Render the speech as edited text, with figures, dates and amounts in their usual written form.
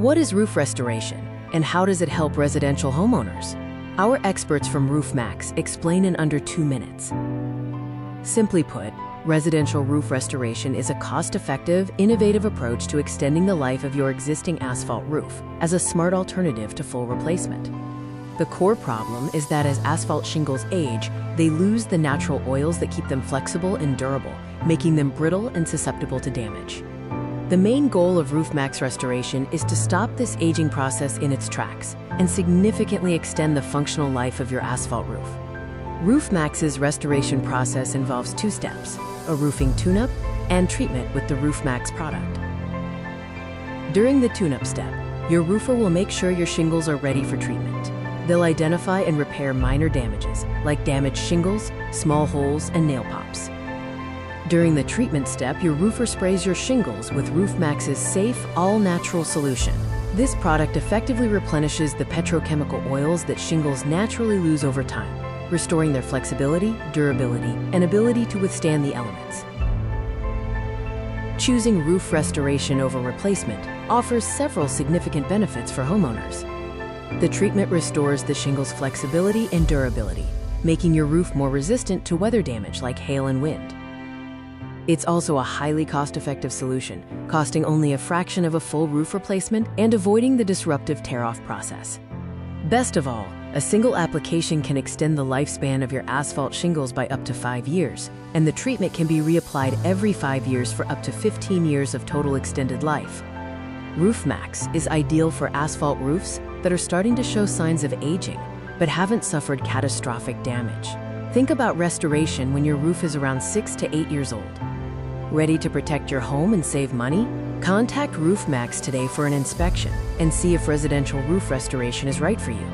What is roof restoration, and how does it help residential homeowners? Our experts from Roof Maxx explain in under 2 minutes. Simply put, residential roof restoration is a cost-effective, innovative approach to extending the life of your existing asphalt roof as a smart alternative to full replacement. The core problem is that as asphalt shingles age, they lose the natural oils that keep them flexible and durable, making them brittle and susceptible to damage. The main goal of Roof Maxx restoration is to stop this aging process in its tracks and significantly extend the functional life of your asphalt roof. Roof Maxx's restoration process involves 2 steps: a roofing tune-up and treatment with the Roof Maxx product. During the tune-up step, your roofer will make sure your shingles are ready for treatment. They'll identify and repair minor damages, like damaged shingles, small holes, and nail pops. During the treatment step, your roofer sprays your shingles with Roof Maxx's safe, all-natural solution. This product effectively replenishes the petrochemical oils that shingles naturally lose over time, restoring their flexibility, durability, and ability to withstand the elements. Choosing roof restoration over replacement offers several significant benefits for homeowners. The treatment restores the shingles' flexibility and durability, making your roof more resistant to weather damage like hail and wind. It's also a highly cost-effective solution, costing only a fraction of a full roof replacement and avoiding the disruptive tear-off process. Best of all, a single application can extend the lifespan of your asphalt shingles by up to 5 years, and the treatment can be reapplied every 5 years for up to 15 years of total extended life. Roof Maxx is ideal for asphalt roofs that are starting to show signs of aging, but haven't suffered catastrophic damage. Think about restoration when your roof is around 6 to 8 years old. Ready to protect your home and save money? Contact Roof Maxx today for an inspection and see if residential roof restoration is right for you.